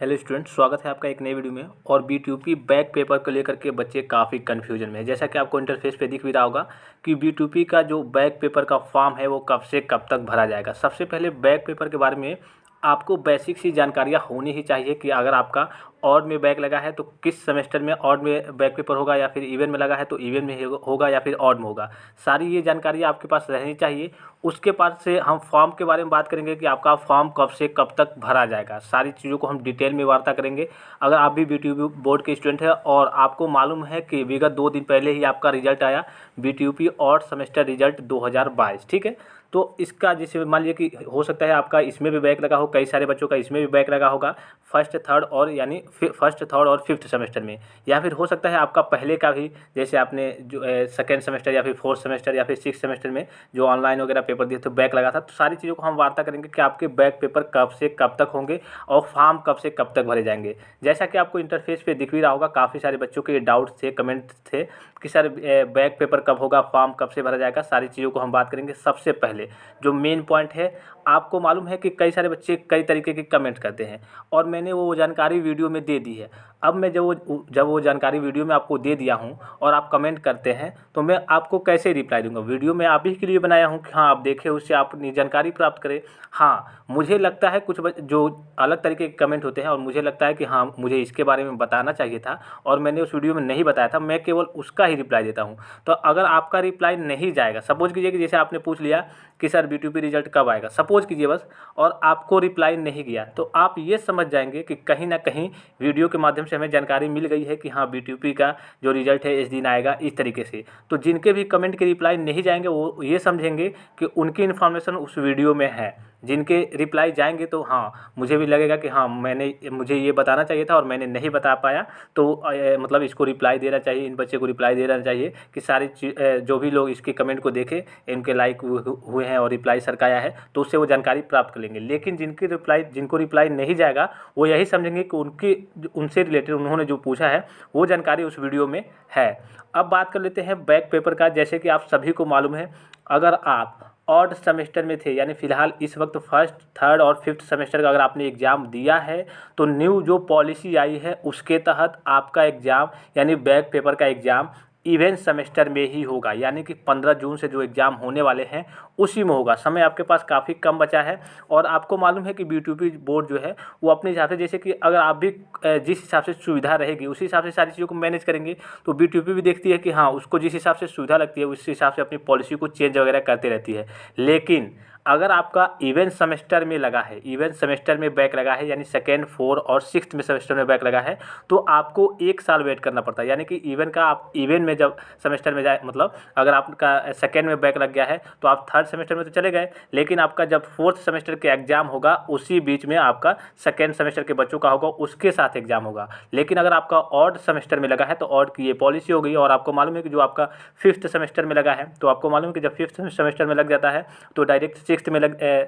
Hello student, स्वागत है आपका एक नई वीडियो में। और B2P बैक पेपर को लेकर के बच्चे काफ़ी कन्फ्यूजन में है। जैसा कि आपको इंटरफेस पे दिख भी रहा होगा कि B2P का जो बैक पेपर का फॉर्म है वो कब से कब तक भरा जाएगा। सबसे पहले बैक पेपर के बारे में आपको बेसिक सी जानकारियाँ होनी ही चाहिए कि अगर आपका ऑड में बैक लगा है तो किस सेमेस्टर में ऑड में बैक पेपर होगा, या फिर इवन में लगा है तो इवन में होगा या फिर ऑड में होगा। सारी ये जानकारी आपके पास रहनी चाहिए। उसके बाद से हम फॉर्म के बारे में बात करेंगे कि आपका फॉर्म कब से कब तक भरा जाएगा। सारी चीज़ों को हम डिटेल में वार्ता करेंगे। अगर आप भी B2P बोर्ड के स्टूडेंट हैं और आपको मालूम है कि विगत 2 दिन पहले ही आपका रिजल्ट आया, B2P ऑड सेमेस्टर रिजल्ट 2022, ठीक है। तो इसका जैसे मान लीजिए कि हो सकता है आपका इसमें भी बैक लगा हो, कई सारे बच्चों का इसमें भी बैक लगा होगा फर्स्ट थर्ड और फिफ्थ सेमेस्टर में, या फिर हो सकता है आपका पहले का भी, जैसे आपने जो सेकेंड सेमेस्टर या फिर फोर्थ सेमेस्टर या फिर सिक्स सेमेस्टर में जो ऑनलाइन वगैरह पेपर दिए थे बैक लगा था। तो सारी चीज़ों को हम वार्ता करेंगे कि आपके बैक पेपर कब से कब तक होंगे और फॉर्म कब से कब तक भरे जाएंगे। जैसा कि आपको इंटरफेस पे दिख भी रहा होगा, काफ़ी सारे बच्चों के डाउट थे, कमेंट थे कि सर बैक पेपर कब होगा, फॉर्म कब से भरा जाएगा। सारी चीज़ों को हम बात करेंगे। सबसे पहले जो मेन पॉइंट है, आपको मालूम है कि कई सारे बच्चे कई तरीके के कमेंट करते हैं और मैंने वो जानकारी वीडियो में दे दी है। अब मैं जब वो जानकारी वीडियो में आपको दे दिया हूँ और आप कमेंट करते हैं तो मैं आपको कैसे रिप्लाई दूंगा। वीडियो में आप ही के लिए बनाया हूँ कि हाँ आप देखें, उससे आप अपनी जानकारी प्राप्त करें। हाँ, मुझे लगता है कुछ जो अलग तरीके के कमेंट होते हैं और मुझे लगता है कि हाँ मुझे इसके बारे में बताना चाहिए था और मैंने उस वीडियो में नहीं बताया था, मैं केवल उसका ही रिप्लाई देता हूँ। तो अगर आपका रिप्लाई नहीं जाएगा, सपोज कीजिए कि जैसे आपने पूछ लिया कि सर B2P रिजल्ट कब आएगा, सपोज कीजिए बस, और आपको रिप्लाई नहीं गया, तो आप ये समझ जाएंगे कि कहीं ना कहीं वीडियो के माध्यम से हमें जानकारी मिल गई है कि हाँ B2P का जो रिजल्ट है इस दिन आएगा, इस तरीके से। तो जिनके भी कमेंट के रिप्लाई नहीं जाएंगे वो ये समझेंगे कि उनकी इन्फॉर्मेशन उस वीडियो में है। जिनके रिप्लाई जाएंगे तो हाँ मुझे भी लगेगा कि हाँ मुझे ये बताना चाहिए था और मैंने नहीं बता पाया, तो मतलब इसको रिप्लाई देना चाहिए, इन बच्चे को रिप्लाई देना चाहिए कि जो भी लोग इसके कमेंट को देखें, इनके लाइक हुए हैं और रिप्लाई सर का आया है, तो उससे वो जानकारी प्राप्त कर लेंगे। लेकिन जिनको रिप्लाई नहीं जाएगा वो यही समझेंगे कि उनसे रिलेटेड उन्होंने जो पूछा है वो जानकारी उस वीडियो में है। अब बात कर लेते हैं बैक पेपर का। जैसे कि आप सभी को मालूम है, अगर आप ऑड सेमेस्टर में थे, यानी फ़िलहाल इस वक्त फर्स्ट थर्ड और फिफ्थ सेमेस्टर का अगर आपने एग्ज़ाम दिया है, तो न्यू जो पॉलिसी आई है उसके तहत आपका एग्ज़ाम यानी बैक पेपर का एग्ज़ाम इवेंट सेमेस्टर में ही होगा। यानी कि 15 जून से जो एग्ज़ाम होने वाले हैं उसी में होगा। समय आपके पास काफ़ी कम बचा है और आपको मालूम है कि B2P बोर्ड जो है वो अपने हिसाब से, जैसे कि अगर आप भी जिस हिसाब से सुविधा रहेगी उसी हिसाब से सारी चीज़ों को मैनेज करेंगे, तो B2P भी देखती है कि हाँ उसको जिस हिसाब से सुविधा लगती है उस हिसाब से अपनी पॉलिसी को चेंज वगैरह करती रहती है। लेकिन अगर आपका इवेंट सेमेस्टर में लगा है, इवेंट सेमेस्टर में बैक लगा है, यानी सेकेंड फोर्थ और सिक्स्थ में सेमेस्टर में बैक लगा है, तो आपको 1 साल वेट करना पड़ता है। यानी कि आप इवेंट में जब सेमेस्टर में जाए, मतलब अगर आपका सेकेंड में बैक लग गया है तो आप थर्ड सेमेस्टर में तो चले गए, लेकिन आपका जब फोर्थ सेमेस्टर के एग्जाम होगा उसी बीच में आपका सेकेंड सेमेस्टर के बच्चों का होगा, उसके साथ एग्जाम होगा। लेकिन अगर आपका ऑड सेमेस्टर में लगा है तो ऑड की ये पॉलिसी हो गई। और आपको मालूम है कि जो आपका फिफ्थ सेमेस्टर में लगा है, तो आपको मालूम है कि जब फिफ्थ सेमेस्टर में लग जाता है तो डायरेक्ट सिक्स्थ में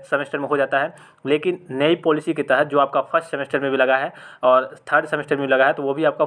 सेमेस्टर में हो जाता है। लेकिन नई पॉलिसी के तहत जो आपका फर्स्ट सेमेस्टर में भी लगा है और थर्ड सेमेस्टर में लगा है, तो वो भी आपका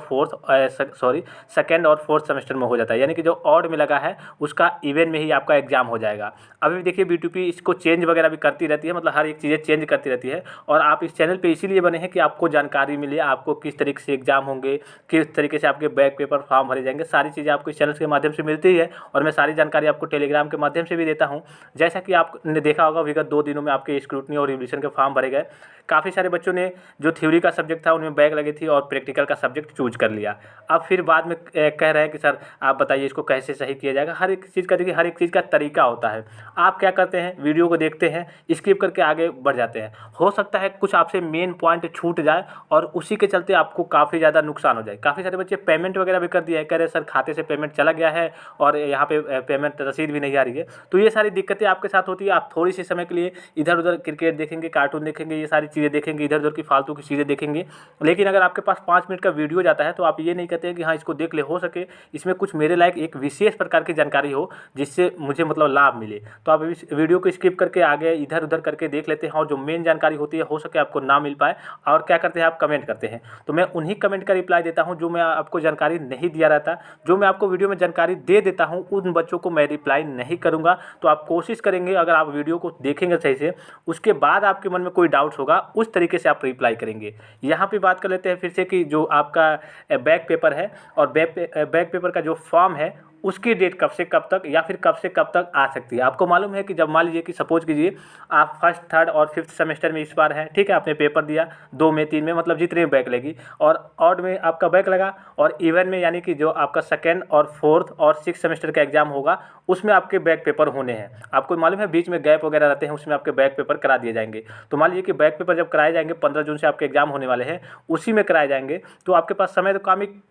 सेकेंड और फोर्थ सेमेस्टर में हो जाता है। यानी कि जो ऑड में लगा है उसका इवेंट में ही आपका एग्जाम हो जाएगा। अभी देखिए B2P इसको चेंज वगैरह भी करती रहती है, मतलब हर एक चीज़ें चेंज करती रहती है। और आप इस चैनल पे इसीलिए बने हैं कि आपको जानकारी मिले, आपको किस तरीके से एग्जाम होंगे, किस तरीके से आपके बैक पेपर फॉर्म भरे जाएंगे, सारी चीज़ें आपको इस चैनल के माध्यम से मिलती है। और मैं सारी जानकारी आपको टेलीग्राम के माध्यम से भी देता हूँ। जैसा कि आपने देखा होगा विगत 2 दिनों में आपके स्क्रूटनी और रिविजन के फॉर्म भरे गए। काफ़ी सारे बच्चों ने जो थ्योरी का सब्जेक्ट था उनमें बैक लगी थी और प्रैक्टिकल का सब्जेक्ट चूज कर लिया। अब फिर बाद में कह रहे हैं कि सर आप बताइए इसको कैसे सही किया जाएगा। हर एक चीज़ का देखिए, हर एक चीज़ का तरीका होता है। आप क्या करते हैं, वीडियो को देखते हैं, स्किप करके आगे बढ़ जाते हैं। हो सकता है कुछ आपसे मेन पॉइंट छूट जाए और उसी के चलते आपको काफ़ी ज़्यादा नुकसान हो जाए। काफ़ी सारे बच्चे पेमेंट वगैरह भी कर दिया है, कह रहे सर खाते से पेमेंट चला गया है और यहाँ पे पेमेंट रसीद भी नहीं आ रही है। तो ये सारी दिक्कतें आपके साथ होती है। आप थोड़ी सी समय के लिए इधर उधर क्रिकेट देखेंगे, कार्टून देखेंगे, ये सारी चीज़ें देखेंगे, इधर उधर की फालतू की चीज़ें देखेंगे। लेकिन अगर आपके पास 5 मिनट का वीडियो जाता है तो आप ये नहीं कहते हैं कि हाँ इसको देख ले, हो सके इसमें कुछ मेरे लायक एक विशेष प्रकार की जानकारी हो जिससे मुझे मतलब लाभ मिले। तो आप इस वीडियो को स्किप करके आगे इधर उधर करके देख लेते हैं और जो मेन जानकारी होती है हो सके आपको ना मिल पाए। और क्या करते हैं, आप कमेंट करते हैं, तो मैं उन्हीं कमेंट का रिप्लाई देता हूँ जो मैं आपको जानकारी नहीं दिया रहता। जो मैं आपको वीडियो में जानकारी दे देता हूँ उन बच्चों को मैं रिप्लाई नहीं करूँगा। तो आप कोशिश करेंगे, अगर आप वीडियो को देखेंगे सही से, उसके बाद आपके मन में कोई डाउट्स होगा उस तरीके से आप रिप्लाई करेंगे। यहाँ पे बात कर लेते हैं फिर से कि जो आपका बैक पेपर है और बैक पेपर का जो फॉर्म है उसकी डेट कब से कब तक या फिर कब से कब तक आ सकती है। आपको मालूम है कि जब मान लीजिए कि सपोज कीजिए आप फर्स्ट, थर्ड और फिफ्थ सेमेस्टर में इस बार हैं, ठीक है, आपने पेपर दिया 2 में, 3 में, मतलब जितने बैक लगी, और ऑड में आपका बैक लगा, और इवन में यानी कि जो आपका सेकेंड और फोर्थ और सिक्स सेमेस्टर का एग्जाम होगा उसमें आपके बैक पेपर होने हैं। आपको मालूम है बीच में गैप वगैरह रहते हैं, उसमें आपके बैक पेपर करा दिए जाएंगे। तो मान लीजिए कि बैक पेपर जब कराए जाएंगे 15 जून से आपके एग्जाम होने वाले हैं, उसी में कराए जाएंगे, तो आपके पास समय तो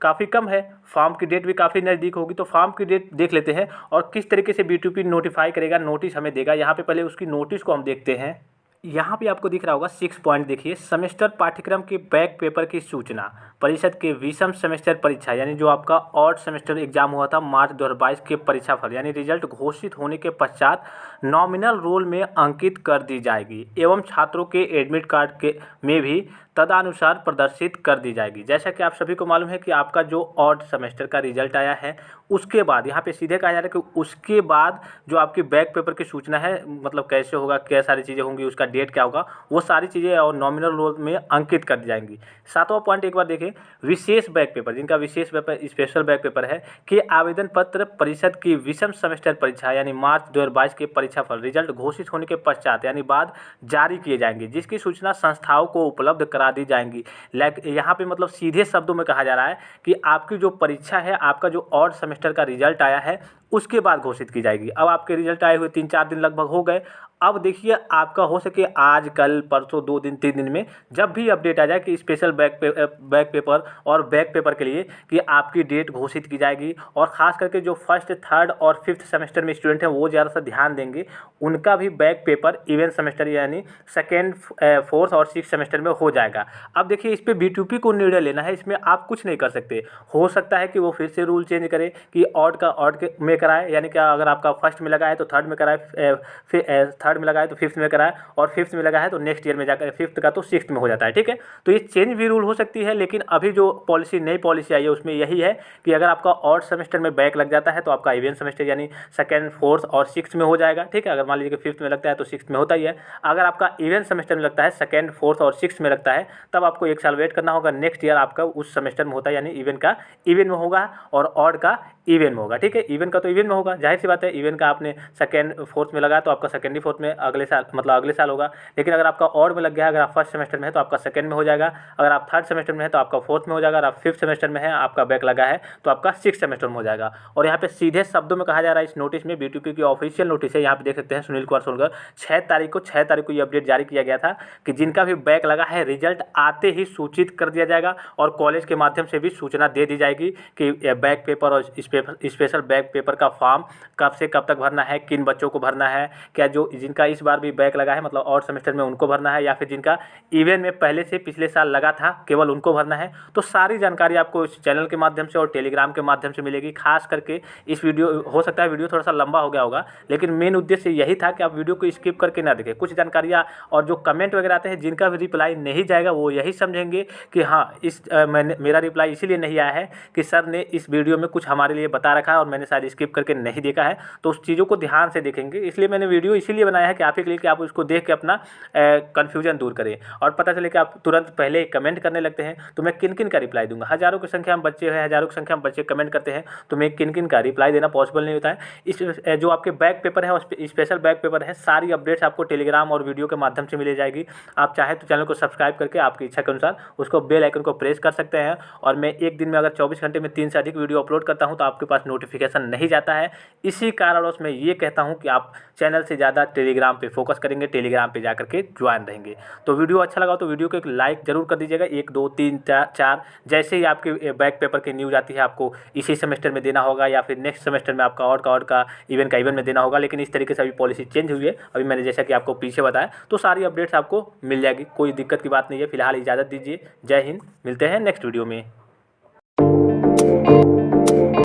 काफ़ी कम है, फॉर्म की डेट भी काफ़ी नज़दीक होगी। तो फॉर्म की डेट देख लेते हैं और किस तरीके से B2P नोटिफाई करेगा, नोटिस हमें देगा। यहाँ पे पहले उसकी नोटिस को हम देखते हैं। यहाँ पे आपको दिख रहा होगा 6 पॉइंट, देखिए, सेमेस्टर पाठ्यक्रम के बैक पेपर की सूचना, परिषद के विषम सेमेस्टर परीक्षा यानी जो आपका ऑड सेमेस्टर एग्जाम हुआ था मार्च 2022 के परीक्षाफल यानी रिजल्ट घोषित होने के पश्चात नॉमिनल रोल में अंकित कर दी जाएगी एवं छात्रों के एडमिट कार्ड के में भी तदनुसार प्रदर्शित कर दी जाएगी। जैसा कि आप सभी को मालूम है कि आपका जो ऑड सेमेस्टर का रिजल्ट आया है उसके बाद यहाँ पे सीधे कहा जा रहा है कि उसके बाद जो आपकी बैक पेपर की सूचना है, मतलब कैसे होगा, क्या सारी चीज़ें होंगी, उसका डेट क्या होगा, वो सारी चीज़ें और नॉमिनल रोल में अंकित कर दी जाएंगी। 7वां पॉइंट एक बार देखें, विशेष बैक पेपर, जिनका विशेष पेपर स्पेशल बैक पेपर है कि आवेदन पत्र परिषद की विषम सेमेस्टर परीक्षा यानी मार्च 2022 के परीक्षाफल रिजल्ट घोषित होने के पश्चात यानी बाद जारी किए जाएंगे, जिसकी सूचना संस्थाओं को उपलब्ध करा दी जाएंगी। यहाँ पे मतलब सीधे शब्दों में कहा जा रहा है कि आपकी जो परीक्षा है, आपका जो ऑड सेमेस्टर का रिजल्ट आया है उसके बाद घोषित की जाएगी। अब आपके रिजल्ट आए हुए 3-4 दिन लगभग हो गए। अब देखिए आपका हो सके आज, कल, परसों, 2 दिन, 3 दिन में जब भी अपडेट आ जाए कि स्पेशल बैक पेपर और बैक पेपर के लिए कि आपकी डेट घोषित की जाएगी। और ख़ास करके जो फर्स्ट, थर्ड और फिफ्थ सेमेस्टर में स्टूडेंट हैं वो ज़्यादा सा ध्यान देंगे, उनका भी बैक पेपर इवेंट सेमेस्टर यानी सेकेंड, फोर्थ और सिक्स सेमेस्टर में हो जाएगा। अब देखिए इस पर B2P को निर्णय लेना है, इसमें आप कुछ नहीं कर सकते। हो सकता है कि वो फिर से रूल चेंज करे कि ऑड में कराए, यानी क्या अगर आपका फर्स्ट में लगा है तो थर्ड में कराए, फिर थर्ड में लगा है तो फिफ्थ में कराए, और फिफ्थ में लगा है तो नेक्स्ट ईयर में जाकर फिफ्थ का तो सिक्स्थ में हो जाता है, ठीक है। तो ये चेंज भी रूल हो सकती है, लेकिन अभी जो नई पॉलिसी आई है उसमें यही है कि अगर आपका ऑड सेमेस्टर में बैक लग जाता है तो आपका इवेंट सेमेस्टर यानी सेकेंड, फोर्थ और सिक्स्थ में हो जाएगा, ठीक है। अगर मान लीजिए कि फिफ्थ में लगता है तो सिक्स्थ में होता ही है। अगर आपका इवेंट सेमेस्टर में लगता है, सेकेंड, फोर्थ और सिक्स्थ में लगता है, तब आपको 1 साल वेट करना होगा, नेक्स्ट ईयर आपका उस सेमेस्टर में होता है, यानी इवेंट का इवेंट में होगा और ऑड का इवेंट में होगा, ठीक है। इवेंट का तो इवेंट में होगा, जाहिर सी बात है। इवेंट का आपने सेकेंड, फोर्थ में लगा तो आपका सेकेंड, फोर्थ में अगले साल, मतलब अगले साल होगा। लेकिन अगर आपका ऑड में लग गया, अगर आप फर्स्ट सेमेस्टर में है तो आपका सेकेंड में हो जाएगा, अगर आप थर्ड सेमेस्टर में है तो आपका फोर्थ में हो जाएगा, अगर आप फिफ्थ सेमेस्टर में है आपका बैक लगा है तो आपका सिक्स सेमेस्टर में हो जाएगा। और यहाँ पे सीधे शब्दों में कहा जा रहा है इस नोटिस में, B2P की ऑफिशियल नोटिस है, यहाँ पे देख सकते हैं सुनील कुमार सोनकर, 6 तारीख को ये अपडेट जारी किया गया था कि जिनका भी बैक लगा है रिजल्ट आते ही सूचित कर दिया जाएगा और कॉलेज के माध्यम से भी सूचना दे दी जाएगी कि बैक पेपर और स्पेशल बैक पेपर का फॉर्म कब से कब तक भरना है, किन बच्चों को भरना है, क्या जो जिनका इस बार भी बैक लगा है मतलब ऑड सेमेस्टर में उनको भरना है, या फिर जिनका इवेंट में पहले से पिछले साल लगा था केवल उनको भरना है। तो सारी जानकारी आपको इस चैनल के माध्यम से और टेलीग्राम के माध्यम से मिलेगी। खास करके इस वीडियो, हो सकता है वीडियो थोड़ा सा लंबा हो गया होगा, लेकिन मेन उद्देश्य यही था कि आप वीडियो को स्किप करके ना देखें। कुछ जानकारियाँ और जो कमेंट वगैरह आते हैं जिनका भी रिप्लाई नहीं जाएगा वो यही समझेंगे कि हाँ मेरा रिप्लाई इसीलिए नहीं आया है कि सर ने इस वीडियो में कुछ हमारे लिए बता रखा है और मैंने शायद स्किप करके नहीं देखा है, तो उस चीज़ों को ध्यान से देखेंगे। इसलिए मैंने वीडियो इसीलिए बनाया है कि आप ही के लिए, कि आप उसको देख के अपना कन्फ्यूजन दूर करें और पता चले कि आप तुरंत पहले कमेंट करने लगते हैं तो मैं किन किन का रिप्लाई दूंगा। हज़ारों की संख्या में बच्चे हैं, हज़ारों की संख्या में बच्चे कमेंट करते हैं, तो मैं किन किन का रिप्लाई देना पॉसिबल नहीं होता है। इस जो आपके बैक पेपर है, स्पेशल बैक पेपर है, सारी अपडेट्स आपको टेलीग्राम और वीडियो के माध्यम से मिल जाएगी। आप चाहे तो चैनल को सब्सक्राइब करके आपकी इच्छा के अनुसार उसको बेल आइकन को प्रेस कर सकते हैं। और मैं एक दिन में अगर 24 घंटे में 3 से अधिक वीडियो अपलोड करता हूं तो आपके पास नोटिफिकेशन नहीं जाता है। इसी कारणवश मैं ये कहता हूं कि आप चैनल से ज़्यादा टेलीग्राम पे फोकस करेंगे, टेलीग्राम पे जाकर के ज्वाइन रहेंगे। तो वीडियो अच्छा लगा तो वीडियो को एक लाइक जरूर कर दीजिएगा, 1, 2, 3, 4 जैसे ही आपके बैक पेपर की न्यूज़ आती है आपको इसी सेमेस्टर में देना होगा या फिर नेक्स्ट सेमेस्टर में आपका ऑड का इवेंट में देना होगा। लेकिन इस तरीके से अभी पॉलिसी चेंज हुई है, अभी मैंने जैसा कि आपको पीछे बताया, तो सारी अपडेट्स आपको मिल जाएगी, कोई दिक्कत की बात नहीं है। फिलहाल इजाज़त दीजिए, जय हिंद, मिलते हैं नेक्स्ट वीडियो में।